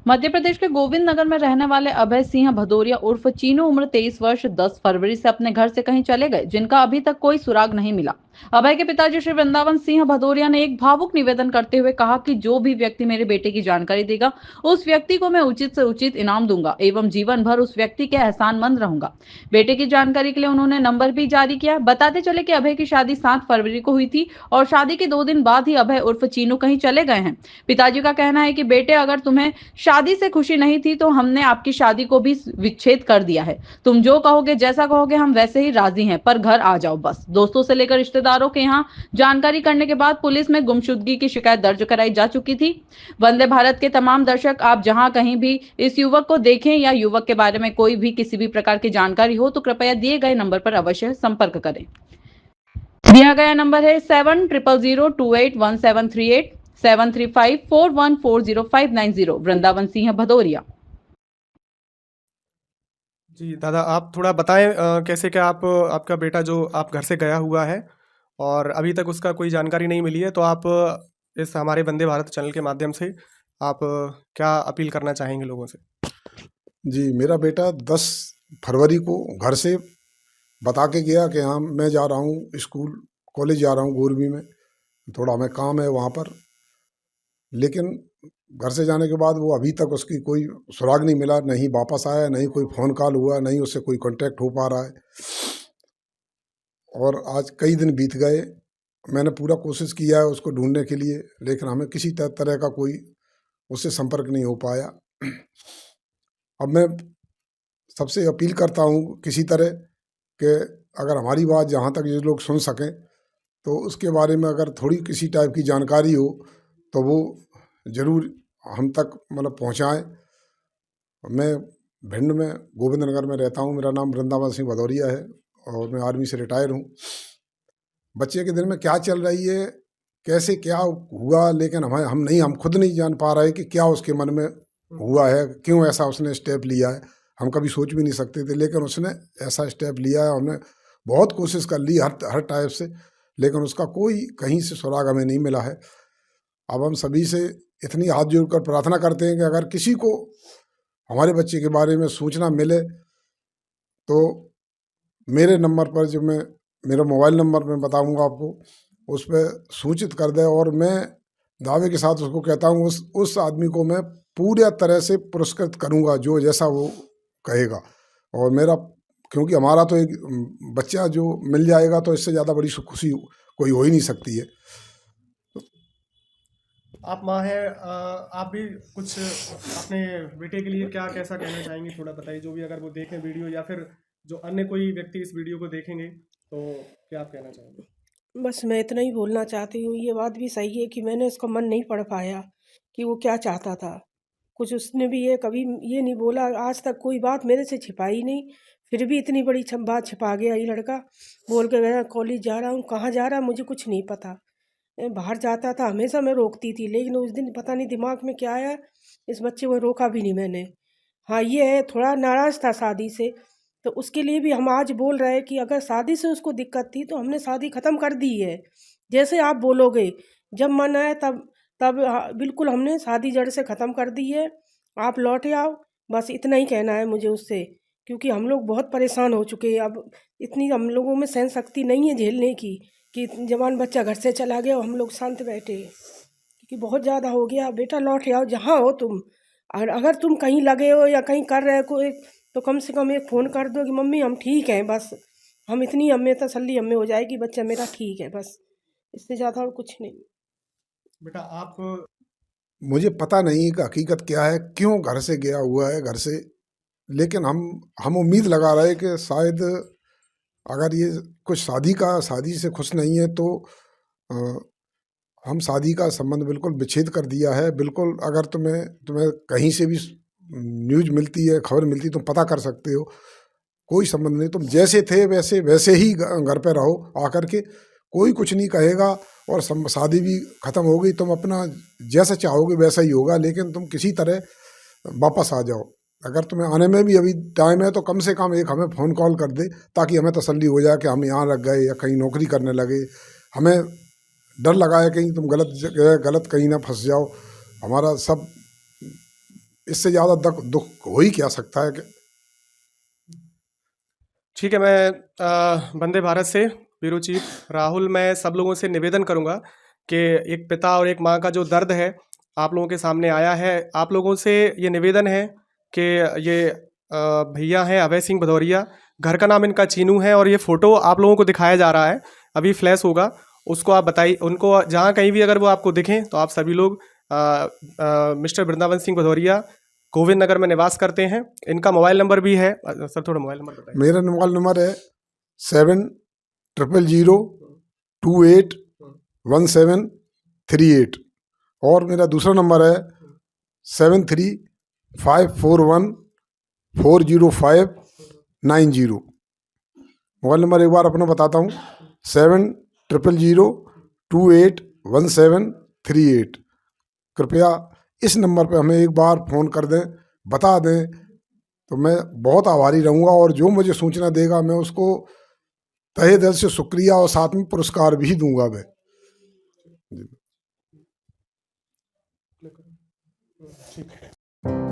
मध्य प्रदेश के गोविंद नगर में रहने वाले अभय सिंह भदौरिया उर्फ चीनू उम्र 23 वर्ष 10 फरवरी से अपने घर से कहीं चले गए, जिनका अभी तक कोई सुराग नहीं मिला। अभय के पिताजी श्री वृंदावन सिंह भदौरिया ने एक भावुक निवेदन करते हुए कहा कि जो भी व्यक्ति मेरे बेटे की जानकारी देगा, उस व्यक्ति को मैं उचित से उचित इनाम दूंगा एवं जीवन भर उस व्यक्ति के एहसानमंद रहूंगा। बेटे की जानकारी के लिए उन्होंने नंबर भी जारी किया। बताते चले कि अभय की शादी 7 फरवरी को हुई थी और शादी के 2 दिन बाद ही अभय उर्फ चीनू कहीं चले गए हैं। पिताजी का कहना है कि बेटे, अगर तुम्हें शादी से खुशी नहीं थी तो हमने आपकी शादी को भी विच्छेद कर दिया है। तुम जो कहोगे, जैसा कहोगे, हम वैसे ही राजी हैं, पर घर आ जाओ बस। दोस्तों से लेकर रिश्तेदारों के यहाँ जानकारी करने के बाद पुलिस में गुमशुदगी की शिकायत दर्ज कराई जा चुकी थी। वंदे भारत के तमाम दर्शक, आप जहां कहीं भी इस युवक को देखें या युवक के बारे में कोई भी किसी भी प्रकार की जानकारी हो तो कृपया दिए गए नंबर पर अवश्य संपर्क करें। दिया गया नंबर है 7000281738 7354140590। वृंदावन सिंह भदौरिया। जी दादा, आप थोड़ा बताएं कैसे क्या आप आपका बेटा जो आप घर से गया हुआ है और अभी तक उसका कोई जानकारी नहीं मिली है, तो आप इस हमारे वंदे भारत चैनल के माध्यम से आप क्या अपील करना चाहेंगे लोगों से? जी, मेरा बेटा 10 फरवरी को घर से बता के गया कि हाँ मैं जा रहा हूँ स्कूल कॉलेज जा रहा हूँ गोरबी में, थोड़ा हमें काम है वहाँ पर। लेकिन घर से जाने के बाद वो अभी तक उसकी कोई सुराग नहीं मिला, नहीं वापस आया, नहीं कोई फ़ोन कॉल हुआ, नहीं उससे कोई कांटेक्ट हो पा रहा है। और आज कई दिन बीत गए, मैंने पूरा कोशिश किया है उसको ढूंढने के लिए, लेकिन हमें किसी तरह का कोई उससे संपर्क नहीं हो पाया। अब मैं सबसे अपील करता हूँ किसी तरह कि अगर हमारी बात जहाँ तक ये लोग सुन सकें तो उसके बारे में अगर थोड़ी किसी टाइप की जानकारी हो तो वो ज़रूर हम तक मतलब पहुँचाएँ। मैं भिंड में गोविंद नगर में रहता हूँ, मेरा नाम वृंदावन सिंह भदौरिया है और मैं आर्मी से रिटायर हूँ। बच्चे के दिल में क्या चल रही है, कैसे क्या हुआ, लेकिन हम खुद नहीं जान पा रहे कि क्या उसके मन में हुआ है, क्यों ऐसा उसने स्टेप लिया है। हम कभी सोच भी नहीं सकते थे, लेकिन उसने ऐसा स्टेप लिया है। हमने बहुत कोशिश कर ली हर टाइप से, लेकिन उसका कोई कहीं से सुराग हमें नहीं मिला है। अब हम सभी से इतनी हाथ जोड़कर प्रार्थना करते हैं कि अगर किसी को हमारे बच्चे के बारे में सूचना मिले तो मेरे नंबर पर, जो मेरा मोबाइल नंबर मैं बताऊंगा आपको, उस पर सूचित कर दे। और मैं दावे के साथ उसको कहता हूँ उस आदमी को मैं पूरी तरह से पुरस्कृत करूँगा जो जैसा वो कहेगा। और मेरा, क्योंकि हमारा तो एक बच्चा जो मिल जाएगा तो इससे ज़्यादा बड़ी खुशी कोई हो ही नहीं सकती है। आप माँ हैं, आप भी कुछ अपने बेटे के लिए क्या कैसा कहना चाहेंगे, थोड़ा बताइए। जो भी अगर वो देखें वीडियो या फिर जो अन्य कोई व्यक्ति इस वीडियो को देखेंगे तो क्या आप कहना चाहेंगे? बस मैं इतना ही बोलना चाहती हूँ। ये बात भी सही है कि मैंने उसका मन नहीं पढ़ पाया कि वो क्या चाहता था। कुछ उसने भी ये कभी ये नहीं बोला, आज तक कोई बात मेरे से छिपाई नहीं। फिर भी इतनी बड़ी बात छिपा गया ये लड़का। बोल के गया कॉलेज जा रहा हूँ, कहाँ जा रहा मुझे कुछ नहीं पता। बाहर जाता था, हमेशा मैं रोकती थी, लेकिन उस दिन पता नहीं दिमाग में क्या आया, इस बच्चे को रोका भी नहीं मैंने। हाँ ये है, थोड़ा नाराज़ था शादी से, तो उसके लिए भी हम आज बोल रहे हैं कि अगर शादी से उसको दिक्कत थी तो हमने शादी ख़त्म कर दी है। जैसे आप बोलोगे, जब मन आए तब तब बिल्कुल हमने शादी जड़ से ख़त्म कर दी है। आप लौट आओ, बस इतना ही कहना है मुझे उससे, क्योंकि हम लोग बहुत परेशान हो चुके हैं। अब इतनी हम लोगों में सहन शक्ति नहीं है झेलने की कि जवान बच्चा घर से चला गया और हम लोग शांत बैठे, क्योंकि बहुत ज़्यादा हो गया। बेटा लौट आओ जहाँ हो तुम, और अगर तुम कहीं लगे हो या कहीं कर रहे हो कोई, तो कम से कम एक फ़ोन कर दो कि मम्मी हम ठीक हैं। बस हम इतनी हमें तसल्ली हमें हो जाएगी बच्चा मेरा ठीक है, बस इससे ज़्यादा और कुछ नहीं। बेटा आप, मुझे पता नहीं कि हकीकत क्या है, क्यों घर से गया हुआ है घर से, लेकिन हम उम्मीद लगा रहे कि शायद अगर ये कुछ शादी से खुश नहीं है तो अ, हम शादी का संबंध बिल्कुल विच्छेद कर दिया है। बिल्कुल, अगर तुम्हें कहीं से भी न्यूज़ मिलती है, खबर मिलती है, तुम पता कर सकते हो। कोई संबंध नहीं, तुम जैसे थे वैसे ही घर पे रहो आकर के, कोई कुछ नहीं कहेगा। और शादी भी ख़त्म हो गई, तुम अपना जैसा चाहोगे वैसा ही होगा, लेकिन तुम किसी तरह वापस आ जाओ। अगर तुम्हें आने में भी अभी टाइम है तो कम से कम एक हमें फ़ोन कॉल कर दे, ताकि हमें तसल्ली हो जाए कि हम यहाँ रख गए या कहीं नौकरी करने लगे। हमें डर लगा है कहीं तुम गलत जगह गलत कहीं ना फंस जाओ। हमारा सब इससे ज़्यादा दुख हो ही क्या सकता है कि ठीक है, मैं वंदे भारत से ब्यूरो चीफ राहुल, मैं सब लोगों से निवेदन करूंगा कि एक पिता और एक माँ का जो दर्द है आप लोगों के सामने आया है। आप लोगों से ये निवेदन है कि ये भैया हैं अभय सिंह भदौरिया, घर का नाम इनका चीनू है, और ये फ़ोटो आप लोगों को दिखाया जा रहा है, अभी फ्लैश होगा, उसको आप बताइए उनको, जहाँ कहीं भी अगर वो आपको दिखें तो आप सभी लोग मिस्टर वृंदावन सिंह भदौरिया गोविंद नगर में निवास करते हैं। इनका मोबाइल नंबर भी है, सर थोड़ा मोबाइल नंबर बताइए। मेरा मोबाइल नंबर है 7000281738 और मेरा दूसरा नंबर है 7354140590। मोबाइल नंबर एक बार अपना बताता हूँ, 7000281738। कृपया इस नंबर पे हमें एक बार फ़ोन कर दें, बता दें, तो मैं बहुत आभारी रहूँगा। और जो मुझे सूचना देगा मैं उसको तहे दिल से शुक्रिया और साथ में पुरस्कार भी दूंगा मैं।